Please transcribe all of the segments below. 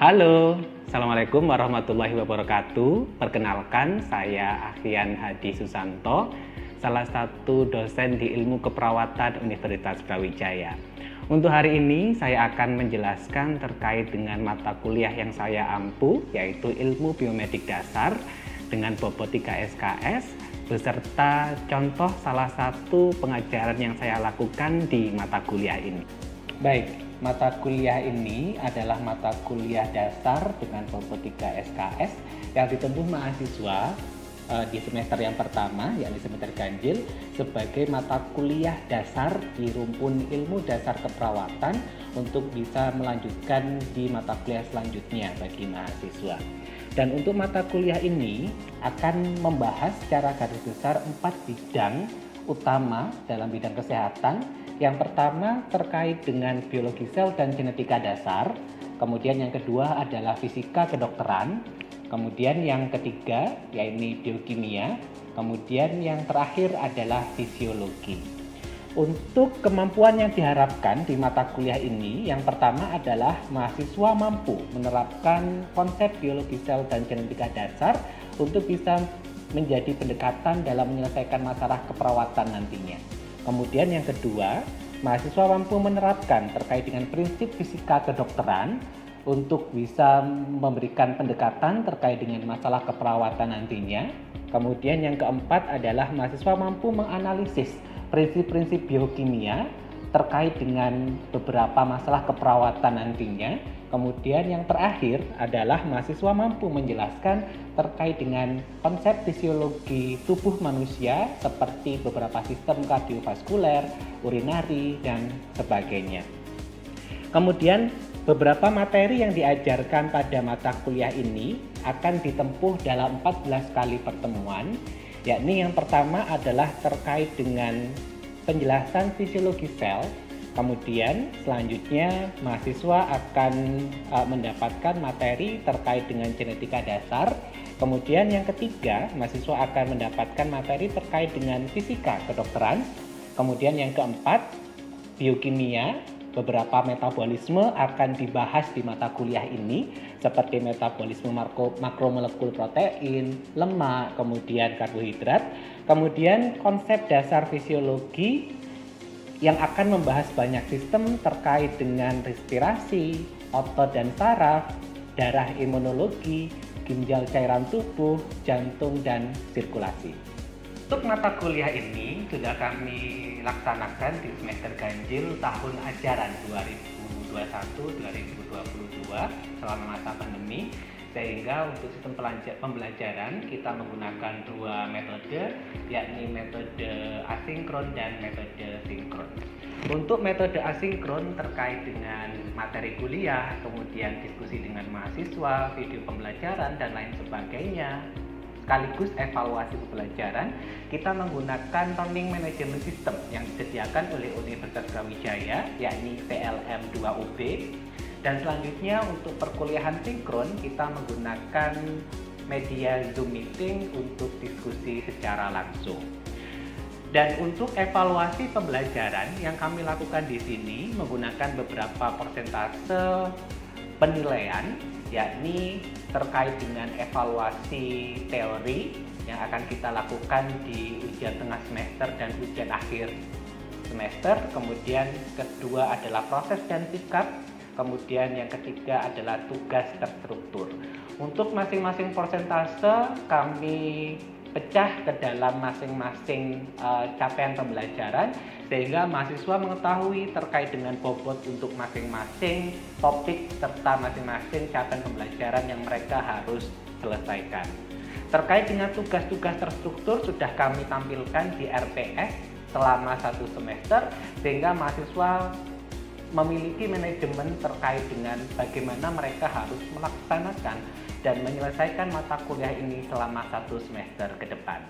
Halo, Assalamualaikum warahmatullahi wabarakatuh. Perkenalkan, saya Afian Hadi Susanto, salah satu dosen di Ilmu Keperawatan Universitas Brawijaya. Untuk hari ini, saya akan menjelaskan terkait dengan mata kuliah yang saya ampu, yaitu Ilmu Biomedik Dasar dengan bobot 3 SKS, beserta contoh salah satu pengajaran yang saya lakukan di mata kuliah ini. Baik. Mata kuliah ini adalah mata kuliah dasar dengan bobot 3 SKS yang ditempuh mahasiswa di semester yang pertama, yakni semester ganjil, sebagai mata kuliah dasar di rumpun ilmu dasar keperawatan untuk bisa melanjutkan di mata kuliah selanjutnya bagi mahasiswa. Dan untuk mata kuliah ini akan membahas secara garis besar 4 bidang utama dalam bidang kesehatan. Yang pertama terkait dengan biologi sel dan genetika dasar, kemudian yang kedua adalah fisika kedokteran, kemudian yang ketiga yaitu biokimia, kemudian yang terakhir adalah fisiologi. Untuk kemampuan yang diharapkan di mata kuliah ini, yang pertama adalah mahasiswa mampu menerapkan konsep biologi sel dan genetika dasar untuk bisa menjadi pendekatan dalam menyelesaikan masalah keperawatan nantinya. Kemudian yang kedua, mahasiswa mampu menerapkan terkait dengan prinsip fisika kedokteran untuk bisa memberikan pendekatan terkait dengan masalah keperawatan nantinya. Kemudian yang keempat adalah mahasiswa mampu menganalisis prinsip-prinsip biokimia terkait dengan beberapa masalah keperawatan nantinya. Kemudian yang terakhir adalah mahasiswa mampu menjelaskan terkait dengan konsep fisiologi tubuh manusia seperti beberapa sistem kardiovaskuler, urinari, dan sebagainya. Kemudian beberapa materi yang diajarkan pada mata kuliah ini akan ditempuh dalam 14 kali pertemuan, yakni yang pertama adalah terkait dengan penjelasan fisiologi sel. Kemudian selanjutnya mahasiswa akan mendapatkan materi terkait dengan genetika dasar. Kemudian yang ketiga, mahasiswa akan mendapatkan materi terkait dengan fisika kedokteran. Kemudian yang keempat, biokimia, beberapa metabolisme akan dibahas di mata kuliah ini seperti metabolisme makromolekul protein, lemak, kemudian karbohidrat. Kemudian konsep dasar fisiologi yang akan membahas banyak sistem terkait dengan respirasi, otot dan saraf, darah, imunologi, ginjal, cairan tubuh, jantung, dan sirkulasi. Untuk mata kuliah ini sudah kami laksanakan di semester ganjil tahun ajaran 2021-2022 selama masa pandemi, sehingga untuk sistem pembelajaran kita menggunakan dua metode, yakni metode asinkron dan metode sinkron. Untuk metode asinkron terkait dengan materi kuliah, kemudian diskusi dengan mahasiswa, video pembelajaran, dan lain sebagainya, sekaligus evaluasi pembelajaran, kita menggunakan Learning Management System yang disediakan oleh Universitas Brawijaya, yakni PLM 2UB. Dan selanjutnya untuk perkuliahan sinkron kita menggunakan media Zoom meeting untuk diskusi secara langsung. Dan untuk evaluasi pembelajaran yang kami lakukan di sini menggunakan beberapa persentase penilaian, yakni terkait dengan evaluasi teori yang akan kita lakukan di ujian tengah semester dan ujian akhir semester. Kemudian kedua adalah proses dan sikap. Kemudian yang ketiga adalah tugas terstruktur. Untuk masing-masing persentase kami pecah ke dalam masing-masing capaian pembelajaran sehingga mahasiswa mengetahui terkait dengan bobot untuk masing-masing topik serta masing-masing capaian pembelajaran yang mereka harus selesaikan. Terkait dengan tugas-tugas terstruktur sudah kami tampilkan di RPS selama 1 semester sehingga mahasiswa memiliki manajemen terkait dengan bagaimana mereka harus melaksanakan dan menyelesaikan mata kuliah ini selama 1 semester ke depan.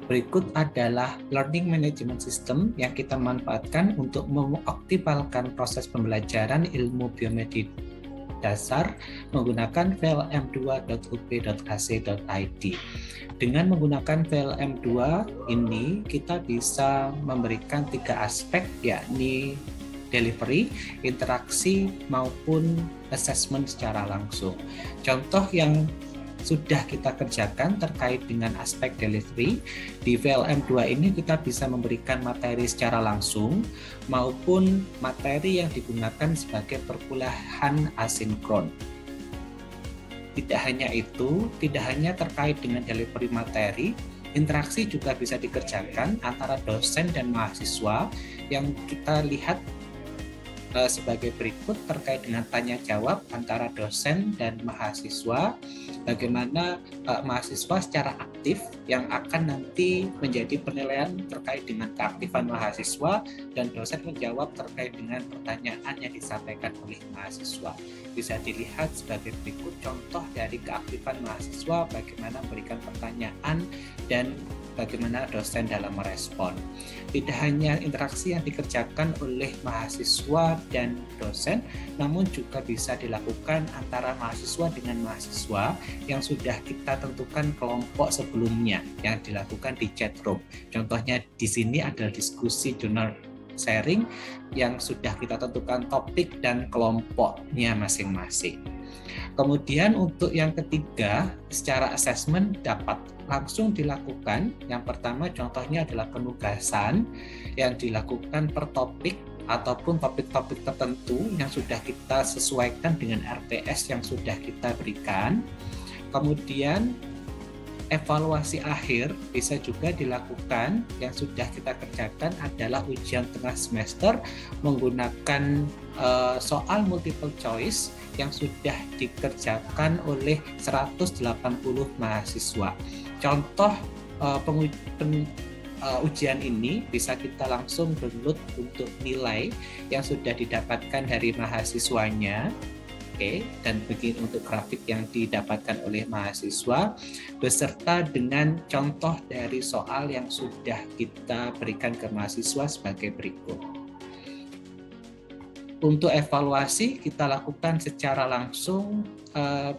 Berikut adalah Learning Management System yang kita manfaatkan untuk mengoptimalkan proses pembelajaran ilmu biomedik dasar menggunakan vlm2.up.ac.id. Dengan menggunakan VLM2 ini kita bisa memberikan 3 aspek, yakni delivery, interaksi, maupun assessment secara langsung. Contoh yang sudah kita kerjakan terkait dengan aspek delivery, di VLM 2 ini kita bisa memberikan materi secara langsung maupun materi yang digunakan sebagai perkuliahan asinkron. Tidak hanya itu, tidak hanya terkait dengan delivery materi, interaksi juga bisa dikerjakan antara dosen dan mahasiswa yang kita lihat sebagai berikut terkait dengan tanya jawab antara dosen dan mahasiswa, bagaimana mahasiswa secara aktif yang akan nanti menjadi penilaian terkait dengan keaktifan mahasiswa, dan dosen menjawab terkait dengan pertanyaan yang disampaikan oleh mahasiswa. Bisa dilihat sebagai berikut contoh dari keaktifan mahasiswa, bagaimana memberikan pertanyaan dan bagaimana dosen dalam merespon. Tidak hanya interaksi yang dikerjakan oleh mahasiswa dan dosen, namun juga bisa dilakukan antara mahasiswa dengan mahasiswa yang sudah kita tentukan kelompok sebelumnya yang dilakukan di chat room. Contohnya di sini adalah diskusi jurnal sharing yang sudah kita tentukan topik dan kelompoknya masing-masing. Kemudian untuk yang ketiga, secara assessment dapat langsung dilakukan. Yang pertama contohnya adalah penugasan yang dilakukan per topik ataupun topik-topik tertentu yang sudah kita sesuaikan dengan RPS yang sudah kita berikan. Kemudian evaluasi akhir bisa juga dilakukan, yang sudah kita kerjakan adalah ujian tengah semester menggunakan soal multiple choice yang sudah dikerjakan oleh 180 mahasiswa. Contoh ujian ini bisa kita langsung download untuk nilai yang sudah didapatkan dari mahasiswanya. Dan begini untuk grafik yang didapatkan oleh mahasiswa beserta dengan contoh dari soal yang sudah kita berikan ke mahasiswa sebagai berikut. Untuk evaluasi kita lakukan secara langsung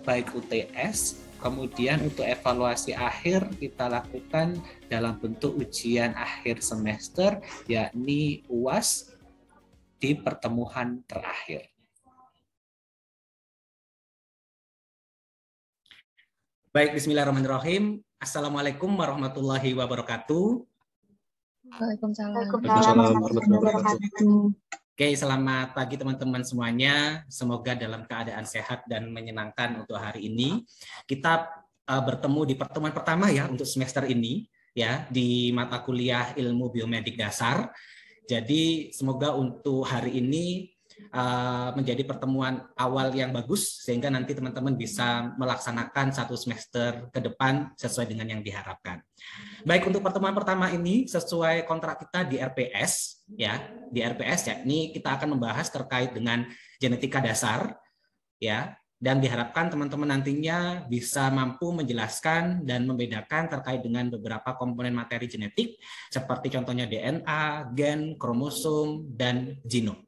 baik UTS, kemudian untuk evaluasi akhir kita lakukan dalam bentuk ujian akhir semester, yakni UAS di pertemuan terakhir. Baik, bismillahirrahmanirrahim. Assalamualaikum warahmatullahi wabarakatuh. Waalaikumsalam warahmatullahi wabarakatuh. Oke, selamat pagi teman-teman semuanya. Semoga dalam keadaan sehat dan menyenangkan untuk hari ini. Kita bertemu di pertemuan pertama ya untuk semester ini ya di mata kuliah Ilmu Biomedik Dasar. Jadi semoga untuk hari ini menjadi pertemuan awal yang bagus sehingga nanti teman-teman bisa melaksanakan satu semester ke depan sesuai dengan yang diharapkan. Baik, untuk pertemuan pertama ini sesuai kontrak kita di RPS ya, di RPS yakni kita akan membahas terkait dengan genetika dasar ya, dan diharapkan teman-teman nantinya bisa mampu menjelaskan dan membedakan terkait dengan beberapa komponen materi genetik seperti contohnya DNA, gen, kromosom, dan genom.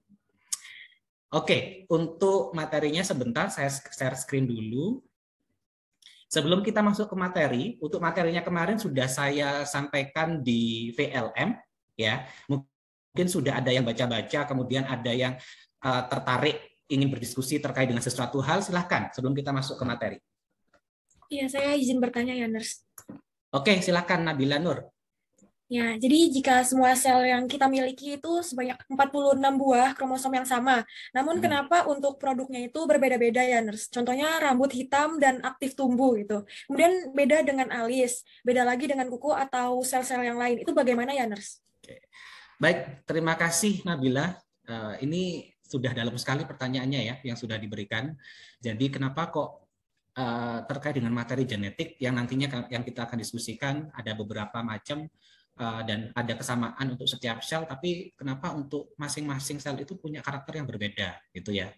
Oke, untuk materinya sebentar saya share screen dulu. Sebelum kita masuk ke materi, untuk materinya kemarin sudah saya sampaikan di VLM ya. Mungkin sudah ada yang baca-baca, kemudian ada yang tertarik ingin berdiskusi terkait dengan sesuatu hal, silahkan sebelum kita masuk ke materi. Iya, saya izin bertanya ya, Nurse. Oke, silakan Nabila Nur. Ya, jadi jika semua sel yang kita miliki itu sebanyak 46 buah kromosom yang sama, namun kenapa untuk produknya itu berbeda-beda ya, Nurse? Contohnya rambut hitam dan aktif tumbuh gitu. Kemudian beda dengan alis, beda lagi dengan kuku atau sel-sel yang lain. Itu bagaimana ya, Nurse? Oke. Baik, terima kasih Nabila. Ini sudah dalam sekali pertanyaannya ya yang sudah diberikan. Jadi kenapa kok terkait dengan materi genetik yang nantinya yang kita akan diskusikan ada beberapa macam dan ada kesamaan untuk setiap sel, tapi kenapa untuk masing-masing sel itu punya karakter yang berbeda gitu ya.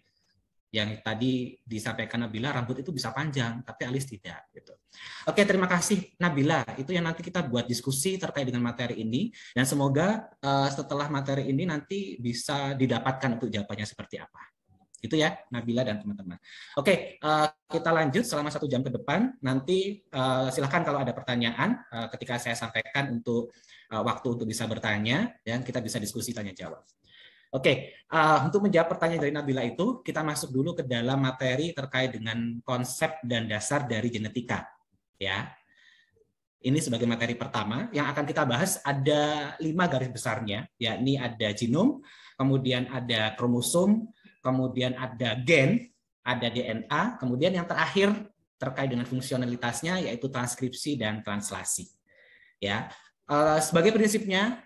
Yang tadi disampaikan Nabila, rambut itu bisa panjang tapi alis tidak gitu. Oke, terima kasih Nabila. Itu yang nanti kita buat diskusi terkait dengan materi ini, dan semoga setelah materi ini nanti bisa didapatkan untuk jawabannya seperti apa. Itu ya Nabila dan teman-teman. Oke, kita lanjut selama 1 jam ke depan. Nanti silahkan kalau ada pertanyaan ketika saya sampaikan untuk waktu untuk bisa bertanya, dan kita bisa diskusi tanya jawab. Oke, untuk menjawab pertanyaan dari Nabila itu, kita masuk dulu ke dalam materi terkait dengan konsep dan dasar dari genetika. Ya, ini sebagai materi pertama yang akan kita bahas ada 5 garis besarnya, yakni ada genom, kemudian ada kromosom, kemudian ada gen, ada DNA, kemudian yang terakhir terkait dengan fungsionalitasnya yaitu transkripsi dan translasi. Ya, sebagai prinsipnya,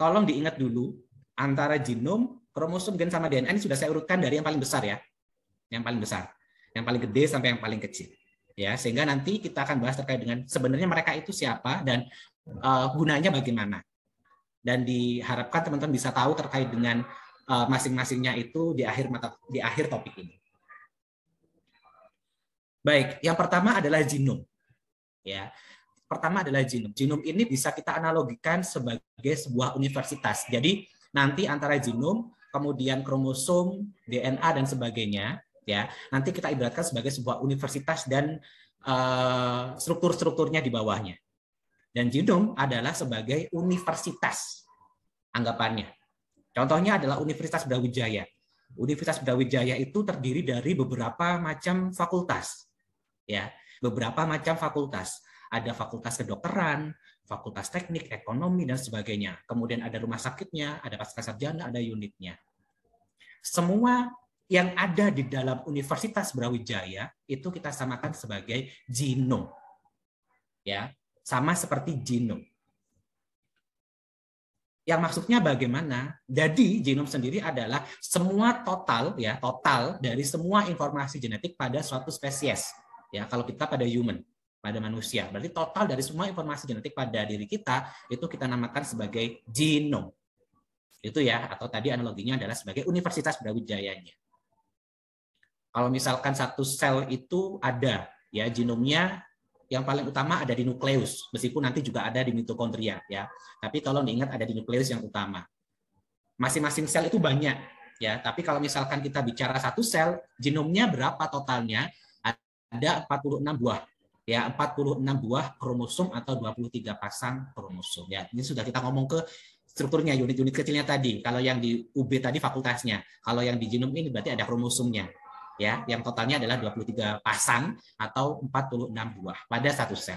tolong diingat dulu antara genom, kromosom, gen sama DNA ini sudah saya urutkan dari yang paling besar ya, yang paling besar, yang paling gede sampai yang paling kecil. Ya, sehingga nanti kita akan bahas terkait dengan sebenarnya mereka itu siapa dan gunanya bagaimana. Dan diharapkan teman-teman bisa tahu terkait dengan masing-masingnya itu di akhir topik ini. Baik, yang pertama adalah genom. Ya, pertama adalah genom. Genom ini bisa kita analogikan sebagai sebuah universitas. Jadi nanti antara genom, kemudian kromosom, DNA dan sebagainya, ya nanti kita ibaratkan sebagai sebuah universitas dan struktur-strukturnya di bawahnya. Dan genom adalah sebagai universitas anggapannya. Contohnya adalah Universitas Brawijaya. Universitas Brawijaya itu terdiri dari beberapa macam fakultas, ya beberapa macam fakultas. Ada fakultas kedokteran, fakultas teknik, ekonomi, dan sebagainya. Kemudian ada rumah sakitnya, ada pascasarjana, ada unitnya. Semua yang ada di dalam Universitas Brawijaya itu kita samakan sebagai genom. Ya, sama seperti genom. Yang maksudnya bagaimana? Jadi genom sendiri adalah semua total ya, total dari semua informasi genetik pada suatu spesies. Ya, kalau kita pada human, pada manusia. Berarti total dari semua informasi genetik pada diri kita itu kita namakan sebagai genom. Itu ya, atau tadi analoginya adalah sebagai Universitas Brawijayanya. Kalau misalkan satu sel itu ada ya genomnya, yang paling utama ada di nukleus, meskipun nanti juga ada di mitokondria ya. Tapi tolong diingat ada di nukleus yang utama. Masing-masing sel itu banyak ya, tapi kalau misalkan kita bicara satu sel, genomnya berapa totalnya? Ada 46 buah. Ya, 46 buah kromosom atau 23 pasang kromosom. Ya, ini sudah kita ngomong ke strukturnya, unit-unit kecilnya tadi. Kalau yang di UB tadi fakultasnya, kalau yang di genom ini berarti ada kromosomnya. Ya, yang totalnya adalah 23 pasang atau 46 buah pada satu sel.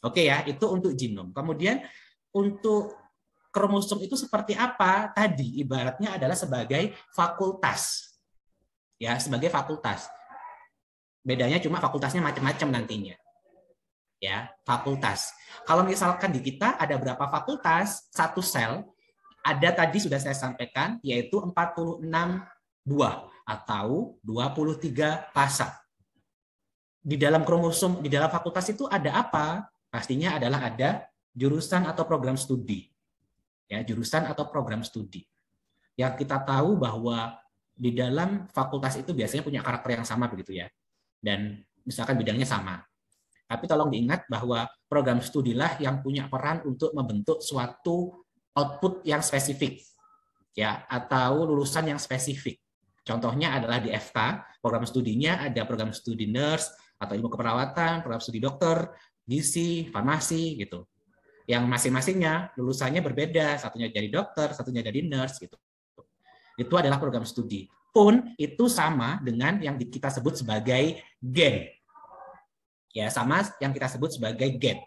Oke ya, itu untuk genom. Kemudian untuk kromosom itu seperti apa? Tadi ibaratnya adalah sebagai fakultas. Ya, sebagai fakultas. Bedanya cuma fakultasnya macam-macam nantinya. Ya, fakultas. Kalau misalkan di kita ada berapa fakultas, satu sel, ada tadi sudah saya sampaikan, yaitu 46 buah atau 23 pasang. Di dalam kromosom, di dalam fakultas itu ada apa? Pastinya adalah ada jurusan atau program studi. Ya, jurusan atau program studi. Yang kita tahu bahwa di dalam fakultas itu biasanya punya karakter yang sama begitu ya. Dan misalkan bidangnya sama. Tapi tolong diingat bahwa program studilah yang punya peran untuk membentuk suatu output yang spesifik, ya, atau lulusan yang spesifik. Contohnya adalah di FK, program studinya ada program studi nurse atau ilmu keperawatan, program studi dokter, gizi, farmasi, gitu. Yang masing-masingnya lulusannya berbeda, satunya jadi dokter, satunya jadi nurse, gitu. Itu adalah program studi. Pun itu sama dengan yang kita sebut sebagai gen. Ya, sama yang kita sebut sebagai gen.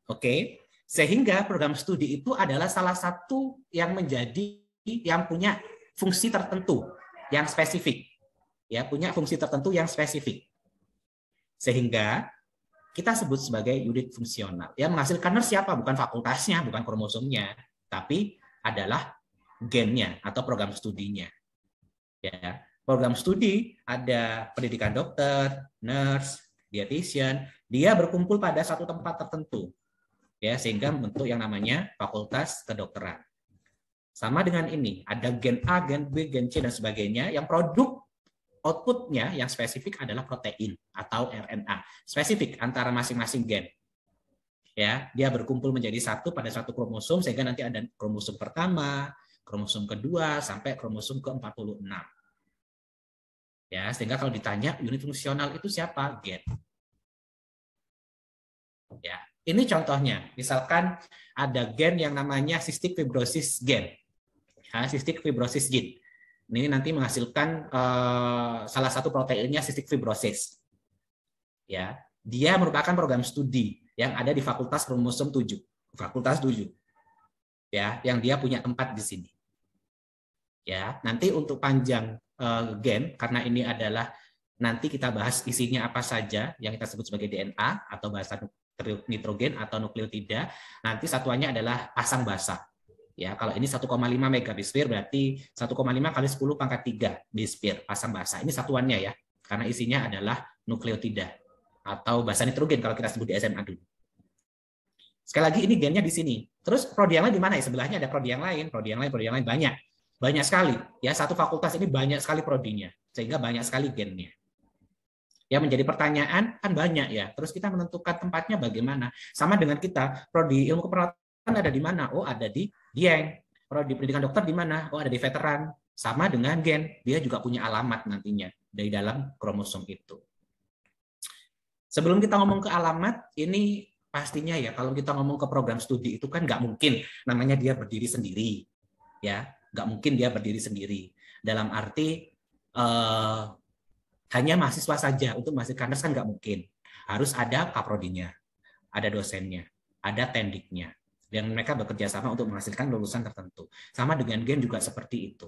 Oke, sehingga program studi itu adalah salah satu yang punya fungsi tertentu yang spesifik. Ya, punya fungsi tertentu yang spesifik. Sehingga kita sebut sebagai unit fungsional. Yang menghasilkan siapa? Bukan fakultasnya, bukan kromosomnya, tapi adalah gennya atau program studinya. Ya, program studi ada pendidikan dokter, nurse, dietitian, dia berkumpul pada satu tempat tertentu. Ya, sehingga membentuk yang namanya fakultas kedokteran. Sama dengan ini, ada gen A, gen B, gen C dan sebagainya yang produk outputnya yang spesifik adalah protein atau RNA. Spesifik antara masing-masing gen. Ya, dia berkumpul menjadi satu pada satu kromosom sehingga nanti ada kromosom pertama, kromosom kedua sampai kromosom ke-46. Ya, sehingga kalau ditanya unit fungsional itu siapa? Gen. Ya, Ini contohnya, misalkan ada gen yang namanya cystic fibrosis gen, cystic fibrosis gene. Ini nanti menghasilkan salah satu proteinnya cystic fibrosis. Ya, dia merupakan program studi yang ada di Fakultas Kromosom 7, Fakultas 7. Ya, yang dia punya tempat di sini. Ya, nanti untuk panjang gen, karena ini adalah nanti kita bahas isinya apa saja yang kita sebut sebagai DNA atau bahasa nitrogen atau nukleotida. Nanti satuannya adalah pasang basa. Ya, kalau ini 1,5 megabisphere berarti 1,5 kali 10 pangkat 3 bisphere pasang basa. Ini satuannya ya, karena isinya adalah nukleotida atau basa nitrogen kalau kita sebut di SMA dulu. Sekali lagi ini gennya di sini. Terus prodi yang lain di mana? Sebelahnya ada prodi yang lain, banyak. Banyak sekali. Ya, satu fakultas ini banyak sekali prodinya, sehingga banyak sekali gennya. Ya, menjadi pertanyaan kan banyak ya. Terus kita menentukan tempatnya bagaimana? Sama dengan kita, prodi ilmu keperawatan ada di mana? Oh, ada di Dieng. Prodi pendidikan dokter di mana? Oh, ada di veteran. Sama dengan gen, dia juga punya alamat nantinya dari dalam kromosom itu. Sebelum kita ngomong ke alamat, ini pastinya ya, kalau kita ngomong ke program studi itu kan nggak mungkin namanya dia berdiri sendiri. Ya, nggak mungkin dia berdiri sendiri. Dalam arti hanya mahasiswa saja untuk menghasilkan kan nggak mungkin. Harus ada kaprodinya, ada dosennya, ada tendiknya, dan mereka bekerja sama untuk menghasilkan lulusan tertentu. Sama dengan gen juga seperti itu.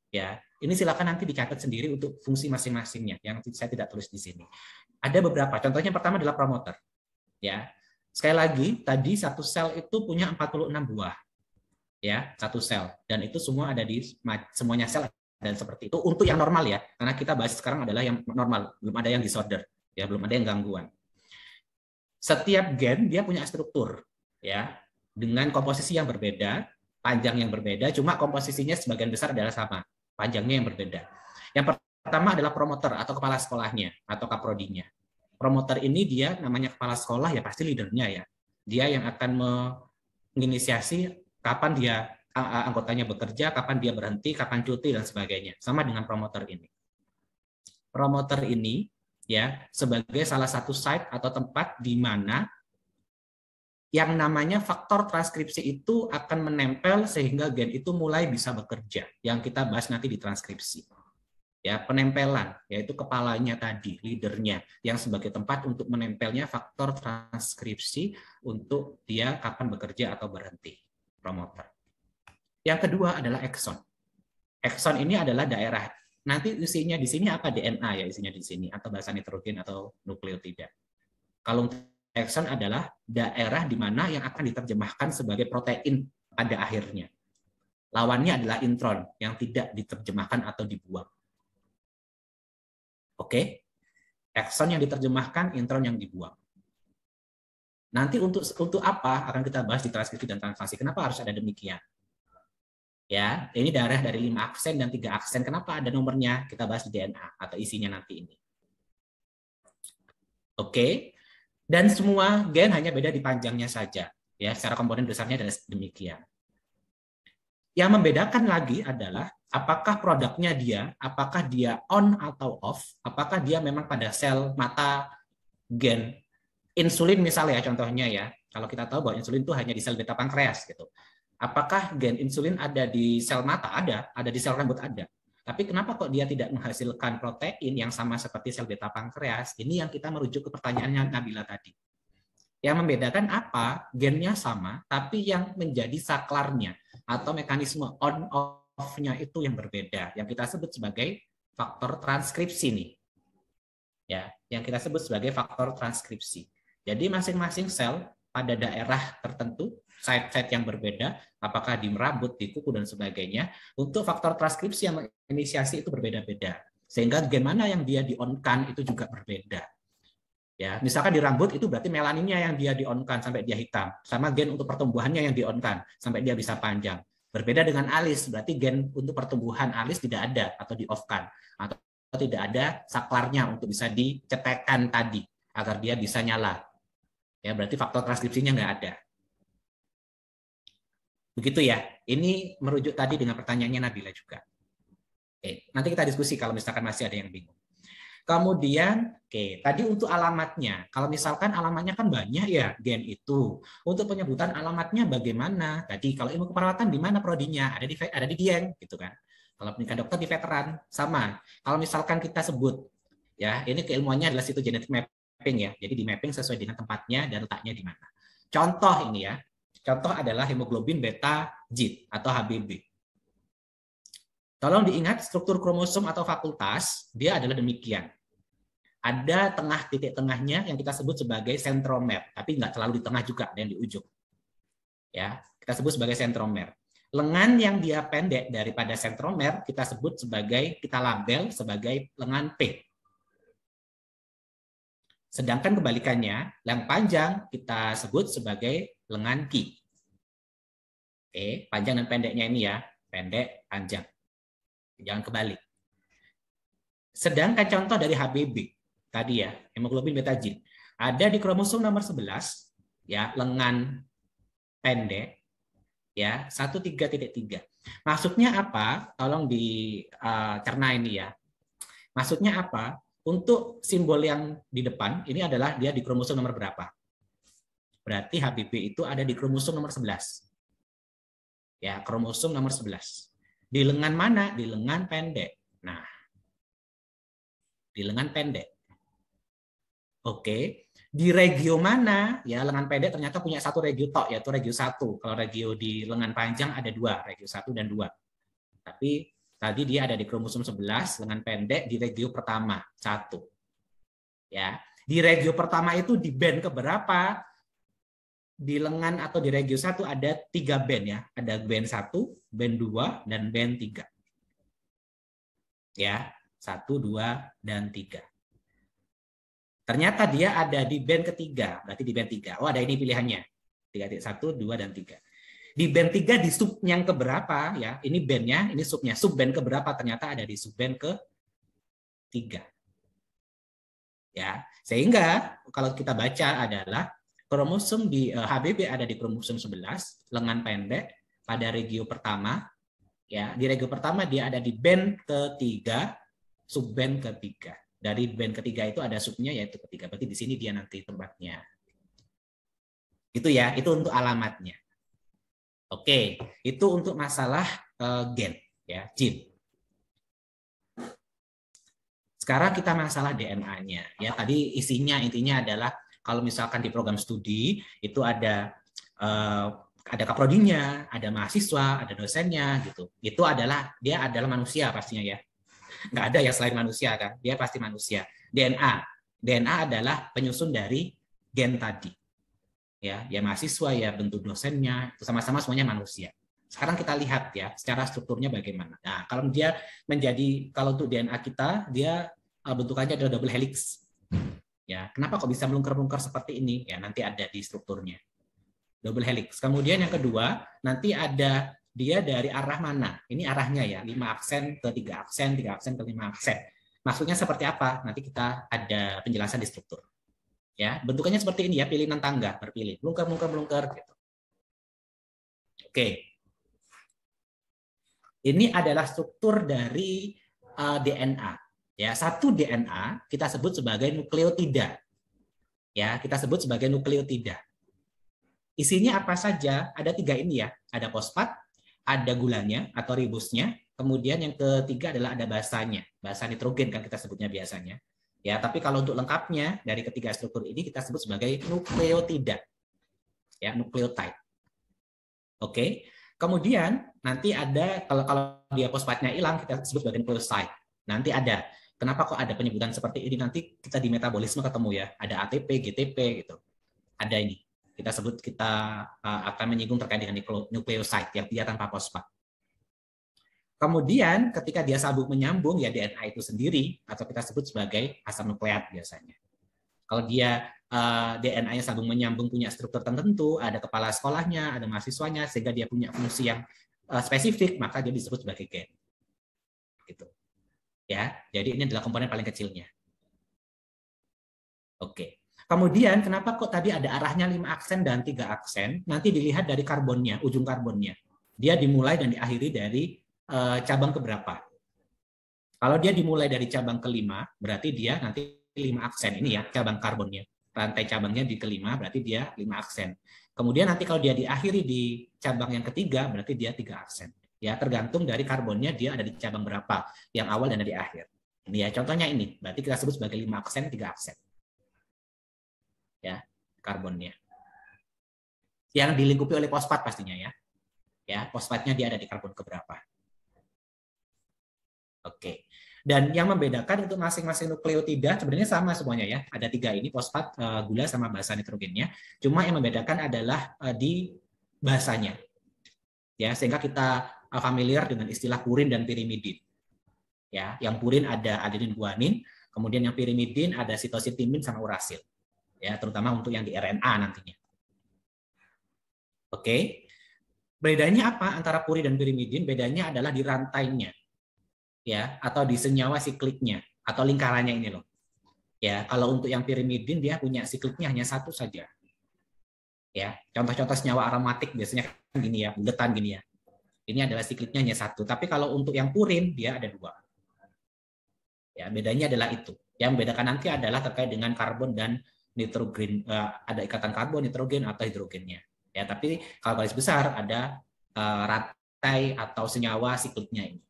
Ya, ini silakan nanti dicatat sendiri untuk fungsi masing-masingnya yang saya tidak tulis di sini. Ada beberapa. Contohnya pertama adalah promoter. Ya, sekali lagi tadi satu sel itu punya 46 buah. Ya, satu sel, dan itu semua ada di semuanya sel dan seperti itu untuk yang normal ya, karena kita bahas sekarang adalah yang normal, belum ada yang disorder ya, belum ada yang gangguan. Setiap gen dia punya struktur ya, dengan komposisi yang berbeda, panjang yang berbeda, cuma komposisinya sebagian besar adalah sama, panjangnya yang berbeda. Yang pertama adalah promoter atau kepala sekolahnya atau kaprodinya. Promoter ini dia namanya kepala sekolah ya, pasti leadernya ya, dia yang akan menginisiasi kapan dia anggotanya bekerja, kapan dia berhenti, kapan cuti, dan sebagainya. Sama dengan promoter ini. Promoter ini ya sebagai salah satu site atau tempat di mana yang namanya faktor transkripsi itu akan menempel sehingga gen itu mulai bisa bekerja. Yang kita bahas nanti di transkripsi. Ya, penempelan, yaitu kepalanya tadi, leadernya, yang sebagai tempat untuk menempelnya faktor transkripsi untuk dia kapan bekerja atau berhenti. Promoter. Yang kedua adalah exon. Exon ini adalah daerah. Nanti isinya di sini apa? DNA ya isinya di sini, atau bahasa nitrogen atau nukleotida. Kalau exon adalah daerah di mana yang akan diterjemahkan sebagai protein pada akhirnya. Lawannya adalah intron yang tidak diterjemahkan atau dibuang. Oke? Exon yang diterjemahkan, intron yang dibuang. Nanti untuk apa akan kita bahas di transkripsi dan translasi. Kenapa harus ada demikian? Ya, ini daerah dari 5 aksen dan 3 aksen. Kenapa ada nomornya? Kita bahas di DNA atau isinya nanti ini. Oke. Dan semua gen hanya beda di panjangnya saja. Ya, secara komponen besarnya adalah demikian. Yang membedakan lagi adalah apakah produknya apakah dia on atau off, apakah dia memang pada sel mata gen insulin misalnya contohnya ya. Kalau kita tahu bahwa insulin itu hanya di sel beta pankreas gitu. Apakah gen insulin ada di sel mata? Ada di sel rambut ada. Tapi kenapa kok dia tidak menghasilkan protein yang sama seperti sel beta pankreas? Ini yang kita merujuk ke pertanyaannya Nabila tadi. Yang membedakan apa? Gennya sama, tapi yang menjadi saklarnya atau mekanisme on-off-nya itu yang berbeda. Yang kita sebut sebagai faktor transkripsi nih. Ya, yang kita sebut sebagai faktor transkripsi. Jadi masing-masing sel pada daerah tertentu, site-site yang berbeda, apakah di rambut, di kuku, dan sebagainya, untuk faktor transkripsi yang menginisiasi itu berbeda-beda. Sehingga gen mana yang dia di-on-kan itu juga berbeda. Ya, misalkan di rambut itu berarti melaninnya yang dia di-on-kan sampai dia hitam. Sama gen untuk pertumbuhannya yang di-on-kan sampai dia bisa panjang. Berbeda dengan alis, berarti gen untuk pertumbuhan alis tidak ada atau di-off-kan. Atau tidak ada saklarnya untuk bisa dicetekkan tadi agar dia bisa nyala. Ya, berarti faktor transkripsinya nggak ada. Begitu ya. Ini merujuk tadi dengan pertanyaannya Nabila juga. Oke, nanti kita diskusi kalau misalkan masih ada yang bingung. Kemudian, tadi untuk alamatnya. Kalau misalkan alamatnya kan banyak ya gen itu. Untuk penyebutan alamatnya bagaimana? Tadi kalau ilmu keperawatan di mana prodinya? Ada di Dieng gitu kan. Kalau pendidikan dokter di veteran sama. Kalau misalkan kita sebut ya, ini keilmuannya adalah situ genetic mapping ya. Jadi di mapping sesuai dengan tempatnya dan letaknya di mana. Contoh ini ya. Contoh adalah hemoglobin beta JIT atau HBB. Tolong diingat struktur kromosom atau fakultas, dia adalah demikian. Ada tengah titik tengahnya yang kita sebut sebagai sentromer, tapi nggak terlalu di tengah juga, dan di ujung. Ya, kita sebut sebagai sentromer. Lengan yang dia pendek daripada sentromer kita sebut sebagai, kita label sebagai lengan P. Sedangkan kebalikannya, yang panjang kita sebut sebagai lengan Q. Oke, panjang dan pendeknya ini ya, pendek, panjang. Jangan kebalik. Sedangkan contoh dari HBB tadi ya, hemoglobin beta JIT, ada di kromosom nomor 11 ya, lengan pendek ya, 13.3. Maksudnya apa? Tolong dicerna ini ya. Maksudnya apa? Untuk simbol yang di depan ini adalah dia di kromosom nomor berapa? Berarti HBB itu ada di kromosom nomor 11. Ya, kromosom nomor 11. Di lengan mana? Di lengan pendek. Nah, di lengan pendek. Oke. Di regio mana? Ya, lengan pendek ternyata punya satu regio tok, yaitu regio 1. Kalau regio di lengan panjang ada 2, regio 1 dan 2. Tapi tadi dia ada di kromosom 11, lengan pendek di regio pertama, 1. Ya. Di regio pertama itu di band keberapa? Di lengan atau di regio 1 ada 3 band ya. Ada band 1, band 2, dan band 3. Ya, 1, 2, dan 3. Ternyata dia ada di band ketiga, berarti di band 3. Oh, ada ini pilihannya. 3.1, 2, dan 3. Di band 3 di sub yang keberapa ya? Ini bandnya, ini subnya. Sub band keberapa? Ternyata ada di sub band ke-3. Ya, sehingga kalau kita baca adalah kromosom di HBB ada di kromosom 11, lengan pendek pada regio pertama. Ya, di regio pertama dia ada di band ketiga, sub band ketiga. Dari band ketiga itu ada subnya yaitu ketiga. Berarti di sini dia nanti tempatnya. Itu ya, itu untuk alamatnya. Oke, itu untuk masalah gen, ya, gene. Sekarang kita masalah DNA-nya. Ya, tadi intinya adalah kalau misalkan di program studi itu ada kaprodinya, ada mahasiswa, ada dosennya, gitu. Itu adalah dia adalah manusia pastinya ya. Nggak ada ya selain manusia kan, dia pasti manusia. DNA adalah penyusun dari gen tadi. Ya mahasiswa ya bentuk dosennya itu sama-sama semuanya manusia. Sekarang kita lihat ya secara strukturnya bagaimana. Nah, kalau dia kalau untuk DNA kita dia bentukannya adalah double helix. Ya, kenapa kok bisa melungker-melungker seperti ini? Ya, nanti ada di strukturnya. Double helix. Kemudian yang kedua, nanti ada dia dari arah mana? Ini arahnya ya, 5 aksen ke 3 aksen, 3 aksen ke 5 aksen. Maksudnya seperti apa? Nanti kita ada penjelasan di struktur. Ya, bentukannya seperti ini ya, pilihan tangga, berpilih, melungker gitu. Oke. Ini adalah struktur dari DNA. Ya, satu DNA kita sebut sebagai nukleotida. Ya, kita sebut sebagai nukleotida. Isinya apa saja? Ada 3 ini ya, ada fosfat, ada gulanya atau ribosnya, kemudian yang ketiga adalah ada basanya, basa nitrogen kan kita sebutnya biasanya. Ya, tapi kalau untuk lengkapnya dari ketiga struktur ini kita sebut sebagai nukleotida. Ya, nukleotide. Oke. Kemudian nanti ada kalau dia fosfatnya hilang kita sebut sebagai nukleoside. Nanti ada. Kenapa kok ada penyebutan seperti ini? Nanti kita di metabolisme ketemu ya. Ada ATP, GTP gitu. Ada ini. Kita akan menyinggung terkait dengan nukleoside yang dia tanpa fosfat. Kemudian ketika dia sambung menyambung ya DNA itu sendiri atau kita sebut sebagai asam nukleat biasanya. Kalau dia DNA-nya sambung menyambung punya struktur tertentu, ada kepala sekolahnya, ada mahasiswanya sehingga dia punya fungsi yang spesifik, maka dia disebut sebagai gen. Gitu. Ya, jadi ini adalah komponen paling kecilnya. Oke. Kemudian kenapa kok tadi ada arahnya 5 aksen dan 3 aksen? Nanti dilihat dari karbonnya, ujung karbonnya. Dia dimulai dan diakhiri dari cabang keberapa. Kalau dia dimulai dari cabang kelima, berarti dia nanti 5 aksen. Ini ya cabang karbonnya. Rantai cabangnya di kelima, berarti dia 5 aksen. Kemudian nanti kalau dia diakhiri di cabang yang ketiga, berarti dia 3 aksen. Ya, tergantung dari karbonnya dia ada di cabang berapa, yang awal dan di akhir. Ini ya, contohnya ini. Berarti kita sebut sebagai 5 aksen, 3 aksen. Ya, karbonnya. Yang dilingkupi oleh fosfat pastinya ya. Ya, fosfatnya dia ada di karbon keberapa. Oke. Dan yang membedakan untuk masing-masing nukleotida sebenarnya sama semuanya ya. Ada 3 ini, fosfat, gula, sama basa nitrogennya. Cuma yang membedakan adalah di basanya. Ya, sehingga kita familiar dengan istilah purin dan pirimidin. Ya, yang purin ada adenin guanin, kemudian yang pirimidin ada sitosin timin sama urasil. Ya, terutama untuk yang di RNA nantinya. Oke. Bedanya apa antara purin dan pirimidin? Bedanya adalah di rantainya. Ya, atau di senyawa sikliknya atau lingkarannya ini loh. Ya, kalau untuk yang pirimidin dia punya sikliknya hanya 1 saja. Ya, contoh-contoh senyawa aromatik biasanya kan gini ya, buletan gini ya. Ini adalah sikliknya hanya 1. Tapi kalau untuk yang purin dia ada 2. Ya, bedanya adalah itu. Yang membedakan nanti adalah terkait dengan karbon dan nitrogen, ada ikatan karbon, nitrogen atau hidrogennya. Ya, tapi kalau garis besar ada rantai atau senyawa sikliknya ini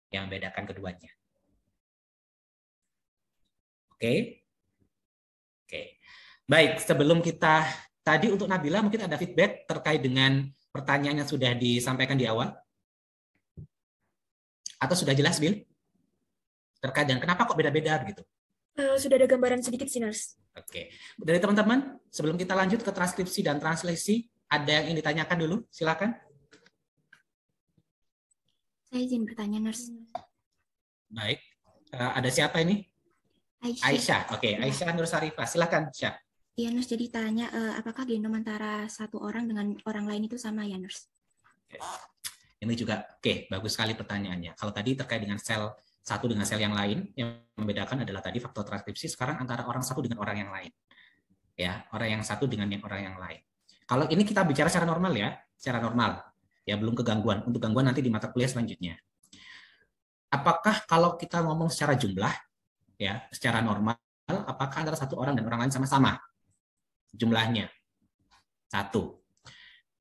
yang membedakan keduanya. Oke. Oke. Baik, sebelum kita tadi untuk Nabila mungkin ada feedback terkait dengan pertanyaan yang sudah disampaikan di awal? Atau sudah jelas, Bil? Terkait dengan kenapa kok beda-beda begitu? Sudah ada gambaran sedikit sih, Nurse. Oke. Dari teman-teman, sebelum kita lanjut ke transkripsi dan translasi, ada yang ingin ditanyakan dulu? Silakan. Saya izin bertanya, Nurse. Baik. Ada siapa ini? Aisyah. Oke, Aisyah Nur Sarifah. Silakan, Syah. Iya, Nurse. Jadi tanya, apakah genom antara satu orang dengan orang lain itu sama ya, Nurse? Ini juga, oke, bagus sekali pertanyaannya. Kalau tadi terkait dengan sel satu dengan sel yang lain, yang membedakan adalah tadi faktor transkripsi, sekarang antara orang satu dengan orang yang lain. Ya, orang yang satu dengan yang orang yang lain. Kalau ini kita bicara secara normal ya, secara normal. Ya, belum ke gangguan. Untuk gangguan nanti di mata kuliah selanjutnya. Apakah kalau kita ngomong secara jumlah, ya, secara normal, apakah antara satu orang dan orang lain sama-sama jumlahnya? 1.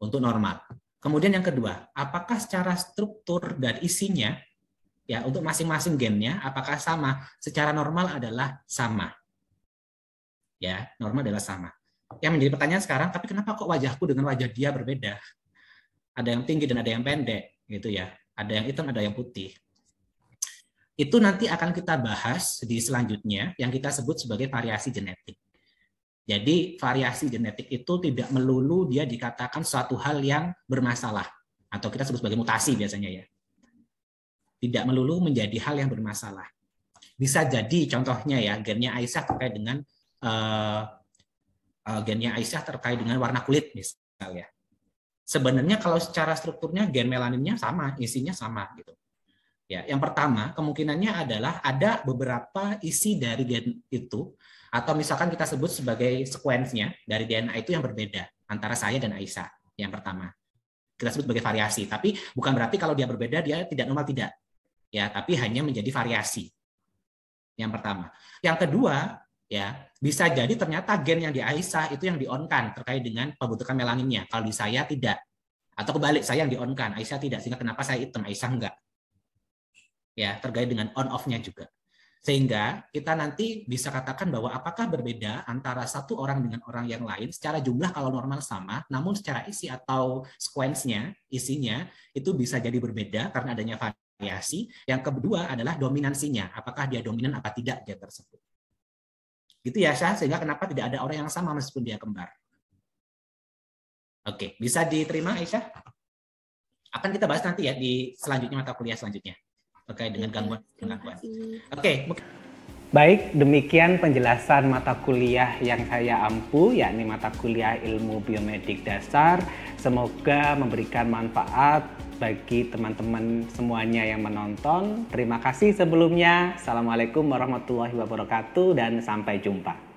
Untuk normal. Kemudian yang kedua, apakah secara struktur dan isinya, ya, untuk masing-masing gennya, apakah sama? Secara normal adalah sama. Ya, normal adalah sama. Yang menjadi pertanyaan sekarang, tapi kenapa kok wajahku dengan wajah dia berbeda? Ada yang tinggi dan ada yang pendek, gitu ya. Ada yang hitam, ada yang putih. Itu nanti akan kita bahas di selanjutnya yang kita sebut sebagai variasi genetik. Jadi variasi genetik itu tidak melulu dia dikatakan suatu hal yang bermasalah atau kita sebut sebagai mutasi biasanya ya. Tidak melulu menjadi hal yang bermasalah. Bisa jadi contohnya ya gennya Aisyah terkait dengan warna kulit misalnya. Sebenarnya kalau secara strukturnya gen melaninnya sama, isinya sama gitu. Ya, yang pertama kemungkinannya adalah ada beberapa isi dari gen itu atau misalkan kita sebut sebagai sekuensnya dari DNA itu yang berbeda antara saya dan Aisyah. Yang pertama kita sebut sebagai variasi, tapi bukan berarti kalau dia berbeda dia tidak normal, tidak. Ya, tapi hanya menjadi variasi. Yang pertama. Yang kedua, ya bisa jadi ternyata gen yang di Aisyah itu yang di-on-kan terkait dengan pembentukan melaninnya. Kalau di saya tidak. Atau kebalik, saya yang di-on-kan, Aisyah tidak. Sehingga kenapa saya hitam, Aisyah enggak. Ya, terkait dengan on-off-nya juga. Sehingga kita nanti bisa katakan bahwa apakah berbeda antara satu orang dengan orang yang lain secara jumlah kalau normal sama, namun secara isi atau sequence-nya, isinya itu bisa jadi berbeda karena adanya variasi. Yang kedua adalah dominansinya, apakah dia dominan apa tidak dia tersebut. Gitu ya, Syah, sehingga kenapa tidak ada orang yang sama meskipun dia kembar. Oke, bisa diterima Aisyah? Akan kita bahas nanti ya di selanjutnya mata kuliah selanjutnya terkait dengan gangguan. Oke. Baik, demikian penjelasan mata kuliah yang saya ampu, yakni mata kuliah ilmu biomedik dasar. Semoga memberikan manfaat bagi teman-teman semuanya yang menonton. Terima kasih sebelumnya. Assalamualaikum warahmatullahi wabarakatuh dan sampai jumpa.